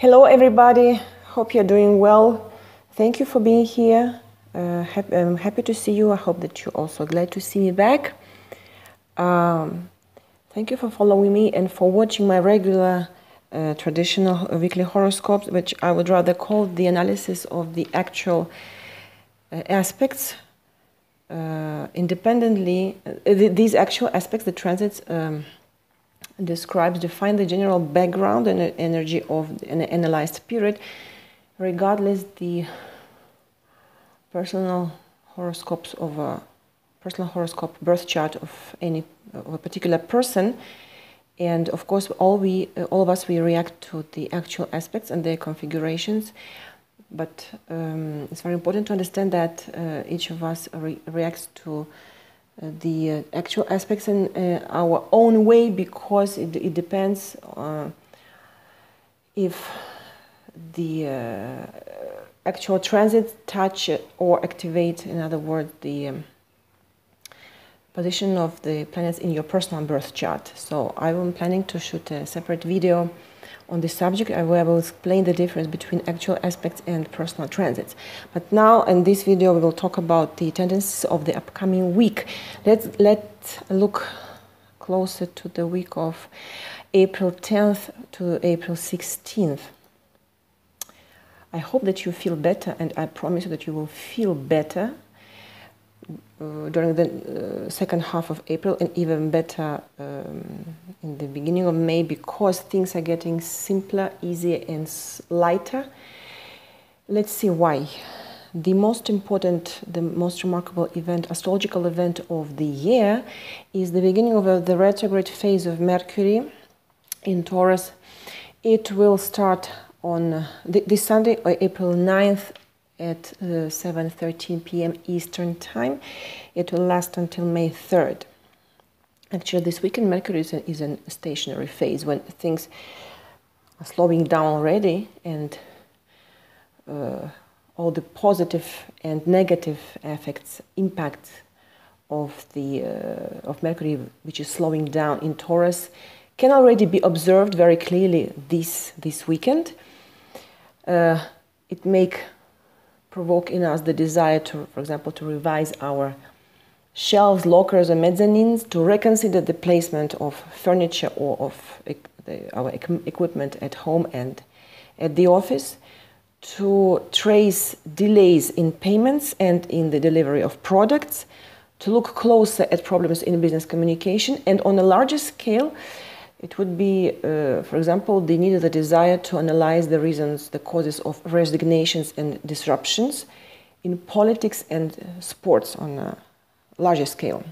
Hello everybody, hope you're doing well. Thank you for being here. I'm happy to see you. I hope that you're also glad to see me back. Thank you for following me and for watching my regular traditional weekly horoscopes, which I would rather call the analysis of the actual aspects independently. These actual aspects, the transits, define the general background and energy of an analyzed period, regardless the personal horoscopes of a personal horoscope birth chart of a particular person. And of course, all of us react to the actual aspects and their configurations. But it's very important to understand that each of us reacts to the actual aspects in our own way, because it depends if the actual transits touch or activate, in other words, the position of the planets in your personal birth chart. So I am planning to shoot a separate video on this subject where I will explain the difference between actual aspects and personal transits. But now in this video we will talk about the tendencies of the upcoming week. Let's look closer to the week of April 10th to April 16th. I hope that you feel better, and I promise you that you will feel better during the second half of April, and even better in the beginning of May, because things are getting simpler, easier and lighter. Let's see why. The most important, the most remarkable event, astrological event of the year, is the beginning of the retrograde phase of Mercury in Taurus. It will start on this Sunday, April 9th, at 7:13 p.m. Eastern Time. It will last until May 3rd. Actually, this weekend Mercury is in a stationary phase, when things are slowing down already, and all the positive and negative effects, impacts of Mercury, which is slowing down in Taurus, can already be observed very clearly this weekend. It may provoke in us the desire to, for example, to revise our shelves, lockers, and mezzanines, to reconsider the placement of furniture or of our equipment at home and at the office, to trace delays in payments and in the delivery of products, to look closer at problems in business communication, and on a larger scale, it would be, for example, the need or the desire to analyze the reasons, the causes of resignations and disruptions in politics and sports on a larger scale.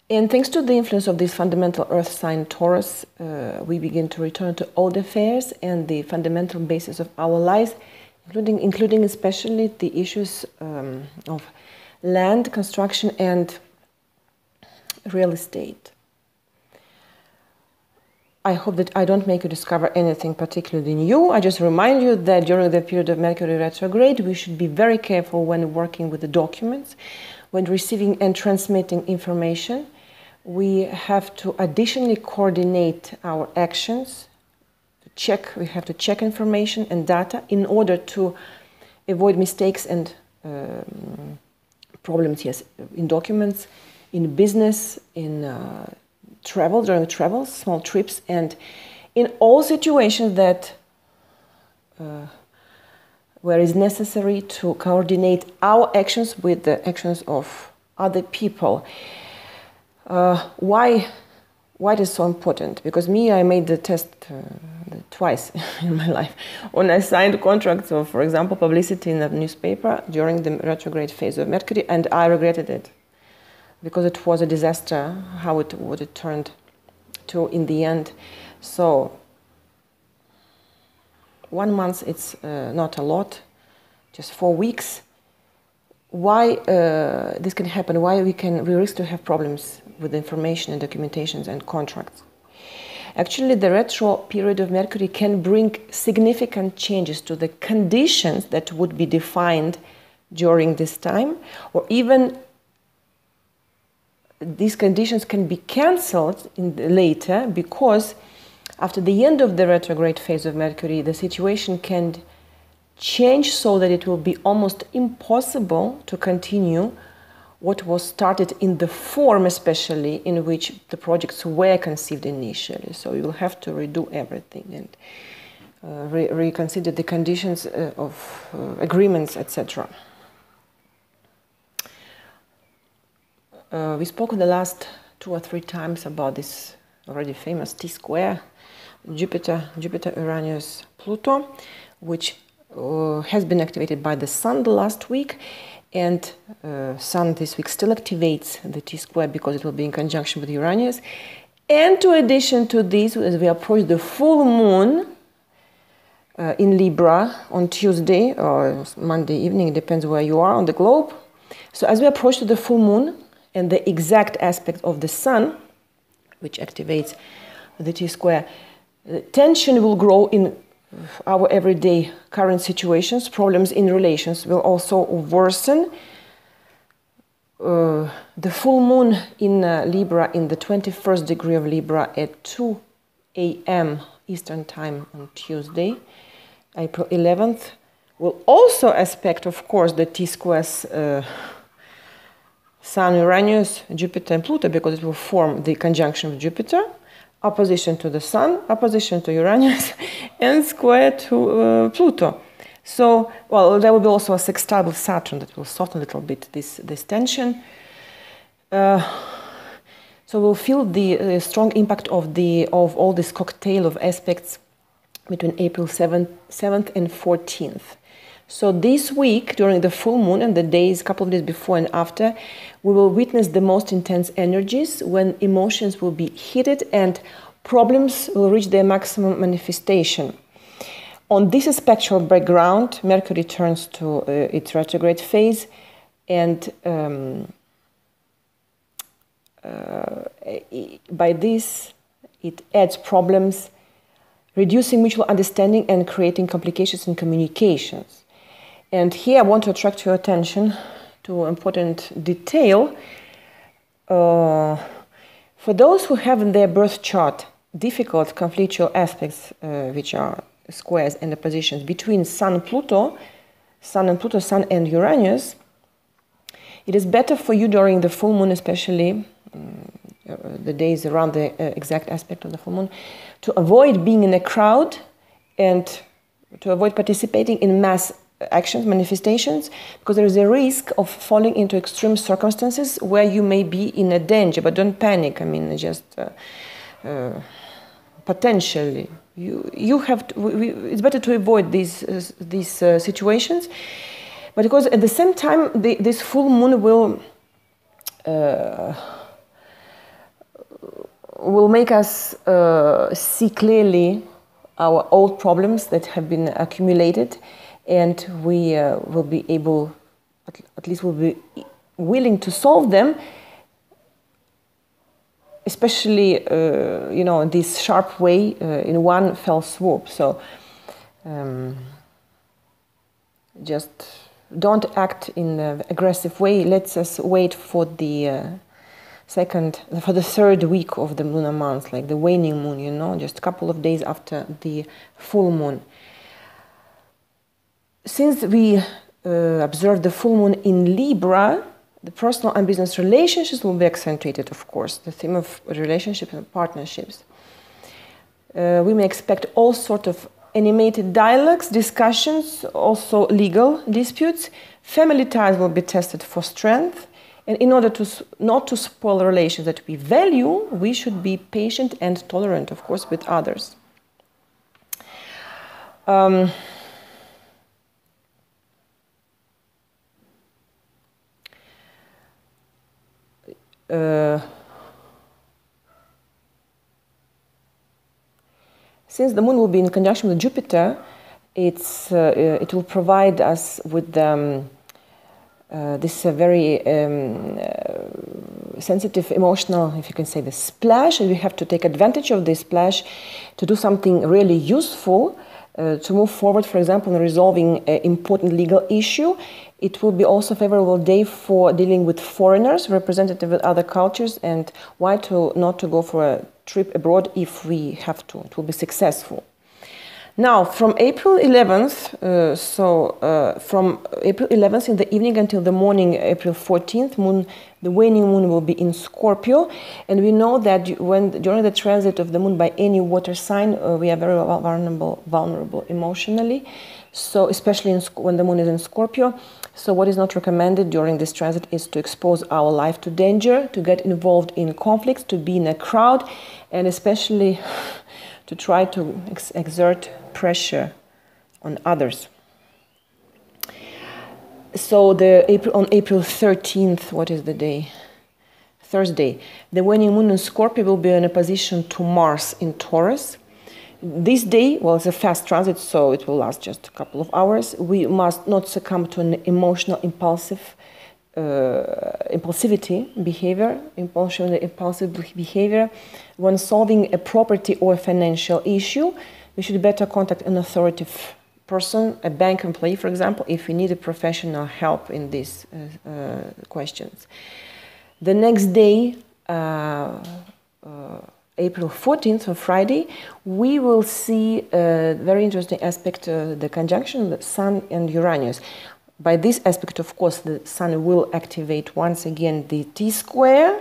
And thanks to the influence of this fundamental earth sign Taurus, we begin to return to old affairs and the fundamental basis of our lives, including especially the issues of land, construction and real estate. I hope that I don't make you discover anything particularly new. I just remind you that during the period of Mercury retrograde, we should be very careful when working with the documents, when receiving and transmitting information. We have to additionally coordinate our actions, we have to check information and data in order to avoid mistakes and problems, yes, in documents, in business, in during travels, small trips, and in all situations that where it's necessary to coordinate our actions with the actions of other people. Why it is so important? Because I made the test twice in my life when I signed contracts of, for example, publicity in a newspaper during the retrograde phase of Mercury, and I regretted it, because it was a disaster what it turned to in the end. So 1 month, it's not a lot, just 4 weeks. Why this can happen? Why we risk to have problems with information and documentations and contracts? Actually, the retro period of Mercury can bring significant changes to the conditions that would be defined during this time, or even these conditions can be cancelled later, because after the end of the retrograde phase of Mercury, the situation can change so that it will be almost impossible to continue what was started in the form, especially in which the projects were conceived initially. So you will have to redo everything and reconsider the conditions of agreements, etc. We spoke the last 2 or 3 times about this already famous T-square, Jupiter, Uranus, Pluto, which has been activated by the Sun the last week, and Sun this week still activates the T-square because it will be in conjunction with Uranus. And to addition to this, as we approach the full moon in Libra on Tuesday or Monday evening, it depends where you are on the globe. So as we approach to the full moon and the exact aspect of the Sun, which activates the T-square, tension will grow in our everyday current situations. Problems in relations will also worsen. The full moon in Libra, in the 21st degree of Libra at 2 a.m. Eastern Time on Tuesday, April 11th, will also aspect, of course, the T-squares Sun, Uranus, Jupiter and Pluto, because it will form the conjunction with Jupiter, opposition to the Sun, opposition to Uranus, and square to Pluto. So, well, there will be also a sextile with Saturn that will soften a little bit this tension. So we'll feel the strong impact of all this cocktail of aspects between April 7th and 14th. So this week, during the full moon and the days, couple of days before and after, we will witness the most intense energies when emotions will be heated and problems will reach their maximum manifestation. On this spectral background, Mercury turns to its retrograde phase, and by this, it adds problems, reducing mutual understanding and creating complications in communications. And here I want to attract your attention to an important detail. For those who have in their birth chart difficult conflictual aspects, which are squares and oppositions between Sun and Pluto, Sun and Uranus, it is better for you during the full moon, especially the days around the exact aspect of the full moon, to avoid being in a crowd and to avoid participating in mass actions, manifestations, because there is a risk of falling into extreme circumstances where you may be in a danger. But don't panic. I mean, just potentially, you have to, it's better to avoid these situations. But because at the same time, this full moon will make us see clearly our old problems that have been accumulated, and we will be able, at least we'll be willing to solve them, especially, in this sharp way, in one fell swoop. So just don't act in an aggressive way. Let's us wait for the third week of the lunar month, like the waning moon, just a couple of days after the full moon. Since we observe the full moon in Libra, the personal and business relationships will be accentuated, of course, the theme of relationships and partnerships. We may expect all sorts of animated dialogues, discussions, also legal disputes. Family ties will be tested for strength. And in order not to spoil relations that we value, we should be patient and tolerant, of course, with others. Since the moon will be in conjunction with Jupiter, it will provide us with this very sensitive, emotional, if you can say, the splash, and we have to take advantage of this splash to do something really useful, to move forward, for example, in resolving an important legal issue. It will be also a favorable day for dealing with foreigners, representative of other cultures, and why not to go for a trip abroad if we have to. It will be successful. Now, from April 11th, from April 11th in the evening until the morning, April 14th, the waning moon will be in Scorpio. And we know that during the transit of the moon by any water sign, we are very vulnerable emotionally. So, especially when the moon is in Scorpio. So, what is not recommended during this transit is to expose our life to danger, to get involved in conflicts, to be in a crowd, and especially to try to exert pressure on others. So on April 13th, what is the day? Thursday, the waning moon in Scorpio will be in opposition to Mars in Taurus. This day, well, it's a fast transit, so it will last just a couple of hours. We must not succumb to an emotional impulsive behavior when solving a property or a financial issue. We should better contact an authoritative person, a bank employee, for example, if we need a professional help in these questions. The next day, April 14th, on Friday, we will see a very interesting aspect, the conjunction of the Sun and Uranus. By this aspect, of course, the Sun will activate once again the T-square.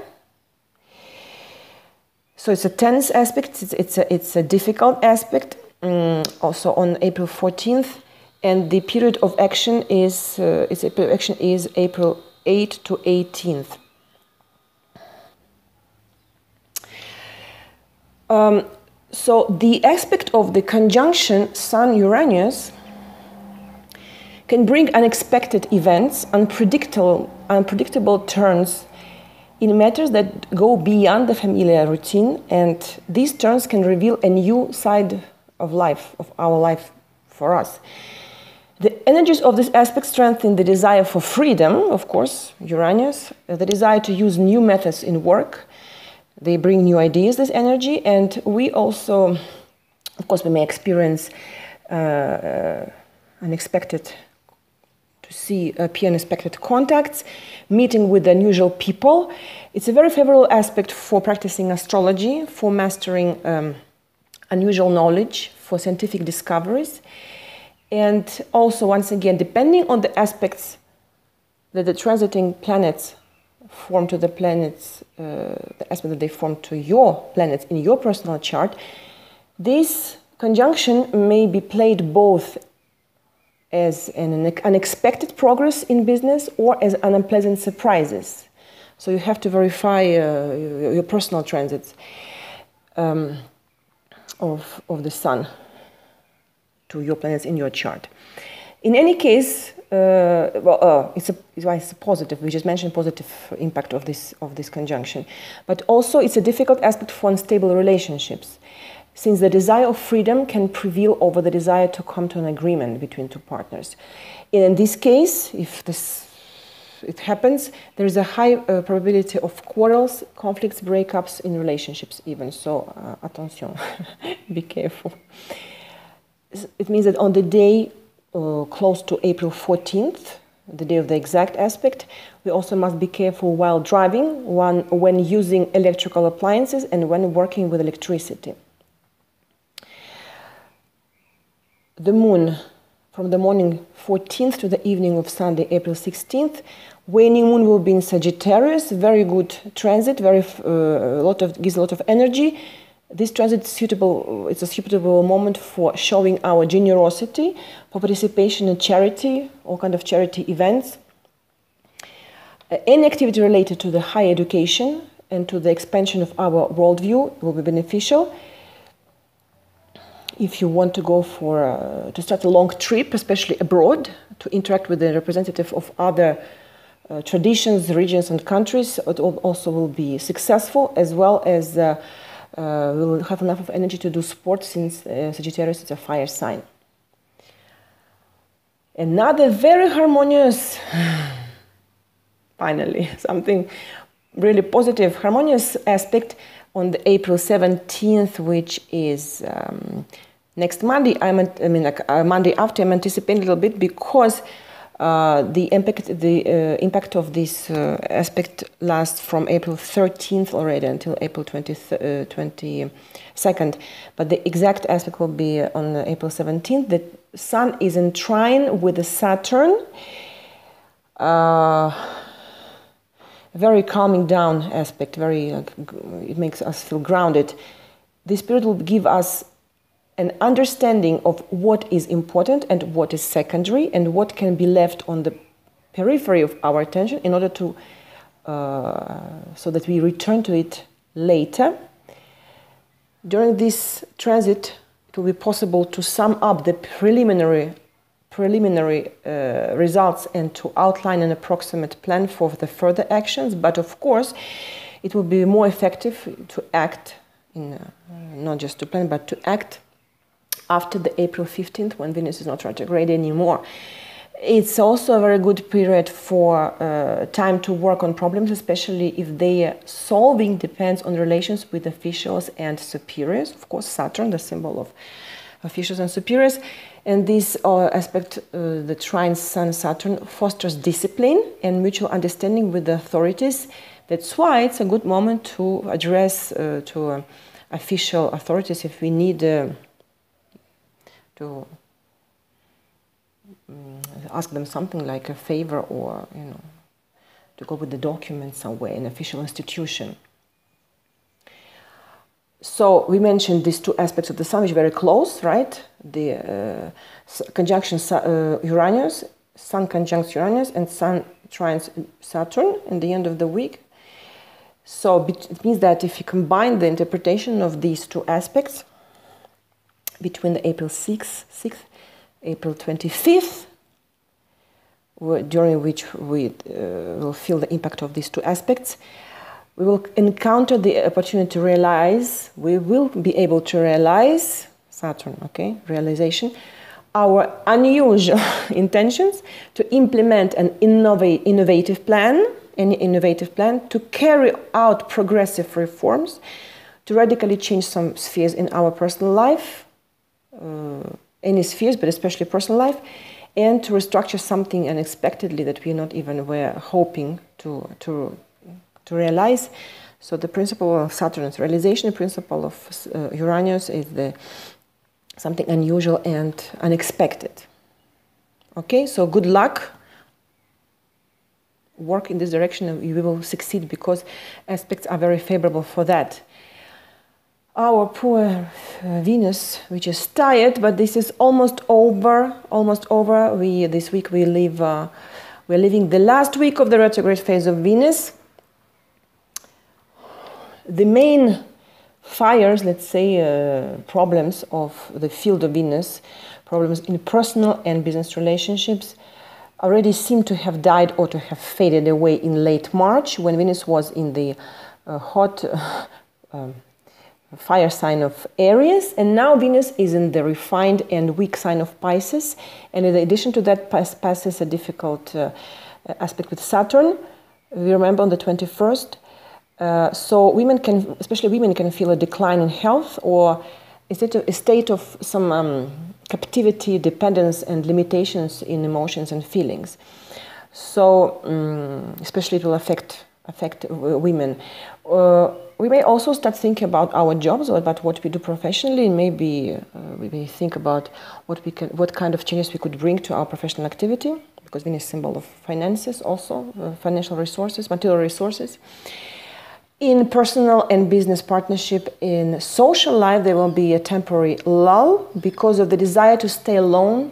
So it's a tense aspect, it's a difficult aspect, also on April 14th. And the period of action is, April 8th to 18th. So the aspect of the conjunction Sun-Uranus can bring unexpected events, unpredictable turns in matters that go beyond the familiar routine, and these turns can reveal a new side of life, of our life for us. The energies of this aspect strengthen the desire for freedom, of course, Uranus, the desire to use new methods in work. They bring new ideas, this energy, and we also, of course, we may experience unexpected contacts, meeting with unusual people. It's a very favorable aspect for practicing astrology, for mastering unusual knowledge, for scientific discoveries. And also, once again, depending on the aspects that the transiting planets form to the planets, the aspect that they form to your planets in your personal chart, this conjunction may be played both as an unexpected progress in business or as unpleasant surprises. So you have to verify your personal transits of the Sun to your planets in your chart. In any case, it's a positive. We just mentioned positive impact of this conjunction, but also it's a difficult aspect for unstable relationships, since the desire of freedom can prevail over the desire to come to an agreement between two partners. In this case, if it happens, there is a high probability of quarrels, conflicts, breakups in relationships even. So, attention, be careful. It means that on the day close to April 14th, the day of the exact aspect, we also must be careful while driving, when using electrical appliances, and when working with electricity. The moon, from the morning 14th to the evening of Sunday, April 16th, waning moon will be in Sagittarius. Very good transit, gives a lot of energy. This transit is suitable. It's a suitable moment for showing our generosity, for participation in charity, all kind of charity events. Any activity related to the higher education and to the expansion of our worldview will be beneficial. If you want to go to start a long trip, especially abroad, to interact with the representative of other traditions, regions, and countries, it also will be successful, as well as we'll have enough of energy to do sports, since Sagittarius is a fire sign. Another very harmonious, finally, something really positive, harmonious aspect on the April 17th, which is next Monday. Monday after, I'm anticipating a little bit, because The impact of this aspect lasts from April 13th already until April 22nd, but the exact aspect will be on April 17th. The Sun is in trine with the Saturn, very calming down aspect, it makes us feel grounded. This period will give us an understanding of what is important and what is secondary and what can be left on the periphery of our attention in order to so that we return to it later. During this transit, it will be possible to sum up the preliminary results and to outline an approximate plan for the further actions. But of course, it will be more effective to act not just to plan, but to act after the April 15th, when Venus is not retrograde anymore. It's also a very good period for time to work on problems, especially if their solving depends on relations with officials and superiors. Of course, Saturn, the symbol of officials and superiors. And this aspect, the trine Sun-Saturn, fosters discipline and mutual understanding with the authorities. That's why it's a good moment to address to official authorities if we need to ask them something like a favor, or to go with the documents somewhere, an official institution. So we mentioned these two aspects of the Sun, which are very close, right? The conjunction Uranus, Sun conjuncts Uranus, and Sun trines Saturn in the end of the week. So it means that if you combine the interpretation of these two aspects between the April 6th, April 25th, during which we will feel the impact of these two aspects, we will encounter the opportunity to realize, we will be able to realize, Saturn, okay, realization, our unusual intentions to implement an innovative plan, to carry out progressive reforms, to radically change some spheres in our personal life, any spheres, but especially personal life, and to restructure something unexpectedly that we not even were hoping to realize. So the principle of Saturn's realization, the principle of Uranus is something unusual and unexpected. Okay, so good luck. Work in this direction and you will succeed, because aspects are very favorable for that. Our poor Venus, which is tired, but this is almost over. This week we're living the last week of the retrograde phase of Venus. The main fires, let's say, problems of the field of Venus, problems in personal and business relationships, already seem to have died or to have faded away in late March, when Venus was in the hot fire sign of Aries, and now Venus is in the refined and weak sign of Pisces, and in addition to that, passes a difficult aspect with Saturn. We remember on the 21st. So women can, especially women, can feel a decline in health, or a state of some captivity, dependence, and limitations in emotions and feelings. So especially it will affect women. We may also start thinking about our jobs, or about what we do professionally. Maybe we may think about what kind of changes we could bring to our professional activity, because Venus is a symbol of finances, also financial resources, material resources. In personal and business partnership, in social life, there will be a temporary lull because of the desire to stay alone,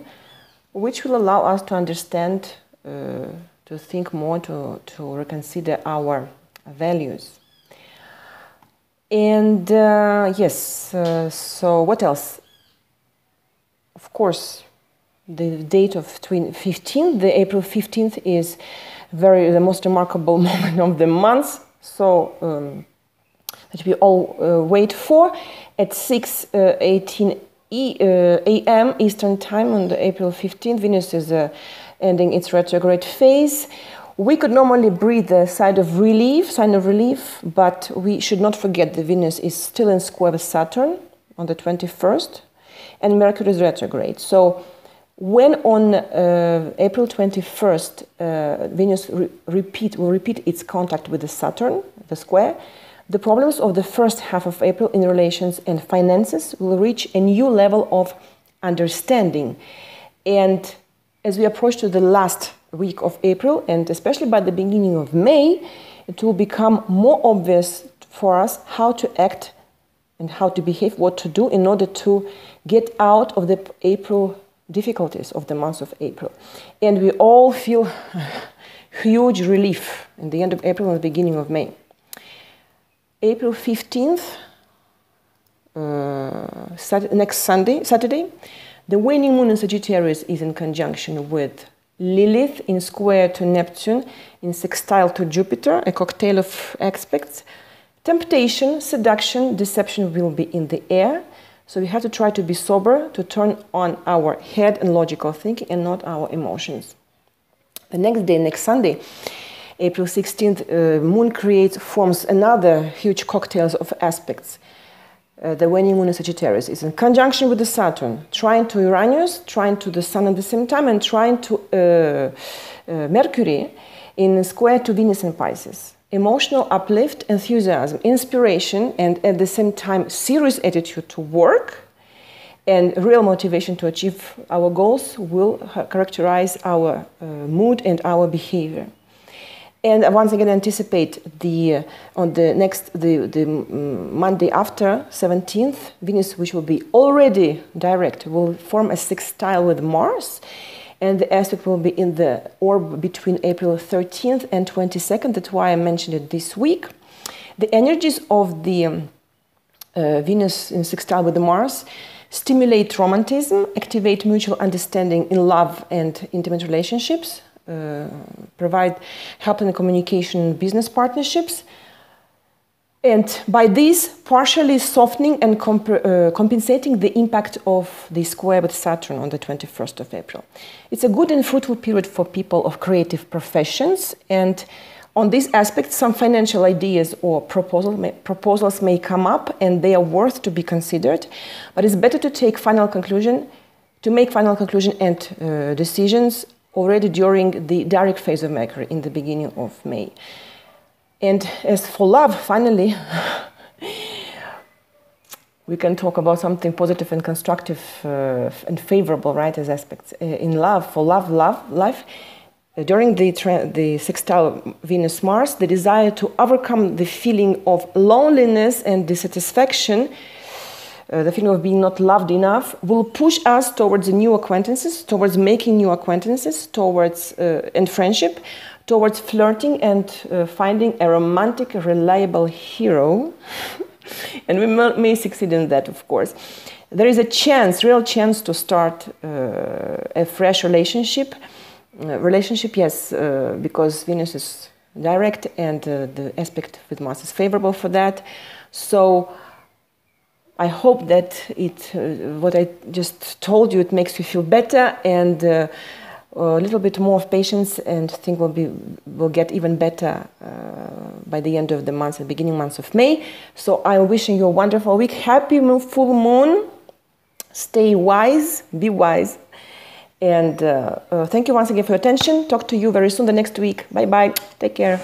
which will allow us to understand, to think more, to reconsider our values. And yes, so what else? Of course, the date of 15th, the April 15th, is the most remarkable moment of the month. So that we all wait for. At 6:18 a.m. Eastern Time on the April 15th, Venus is ending its retrograde phase. We could normally breathe a sign of relief, but we should not forget that Venus is still in square with Saturn on the 21st, and Mercury is retrograde. So When on April 21st, Venus will repeat its contact with the Saturn, the square, the problems of the first half of April in relations and finances will reach a new level of understanding. And as we approach to the last week of April, and especially by the beginning of May, it will become more obvious for us how to act and how to behave, what to do in order to get out of the April difficulties of the month of April. And we all feel huge relief in the end of April and the beginning of May. April 15th, next Saturday, the waning moon in Sagittarius is in conjunction with Lilith in square to Neptune, in sextile to Jupiter, a cocktail of aspects. Temptation, seduction, deception will be in the air. So we have to try to be sober, to turn on our head and logical thinking and not our emotions. The next day, next Sunday, April 16th, moon forms another huge cocktail of aspects. The waning moon in Sagittarius is in conjunction with the Saturn, trine to Uranus, trine to the Sun at the same time, and trine to Mercury in square to Venus in Pisces. Emotional uplift, enthusiasm, inspiration, and at the same time serious attitude to work and real motivation to achieve our goals will characterize our mood and our behavior. And once again, anticipate on the Monday after 17th, Venus, which will be already direct, will form a sextile with Mars. And the aspect will be in the orb between April 13th and 22nd. That's why I mentioned it this week. The energies of the Venus in sextile with the Mars stimulate romanticism, activate mutual understanding in love and intimate relationships, provide help in communication and business partnerships. And by this, partially softening and compensating the impact of the square with Saturn on the 21st of April. It's a good and fruitful period for people of creative professions. And on this aspect, some financial ideas or proposals may come up, and they are worth to be considered. But it's better to make final conclusion and decisions already during the direct phase of Mercury in the beginning of May. And as for love, finally, we can talk about something positive and constructive and favorable, right, as aspects. In love, for life, during the sextile Venus-Mars, the desire to overcome the feeling of loneliness and dissatisfaction, the feeling of being not loved enough, will push us towards new acquaintances, towards making new acquaintances, towards and friendship, towards flirting and finding a romantic, reliable hero. And we may succeed in that, of course. There is a chance, real chance to start a fresh relationship. Yes, because Venus is direct and the aspect with Mars is favorable for that. So I hope that what I just told you, it makes you feel better, and a little bit more of patience, and things will get even better by the end of the month, the beginning months of May. So I'm wishing you a wonderful week. Happy full moon. Stay wise, be wise. And thank you once again for your attention. Talk to you very soon the next week. Bye-bye. Take care.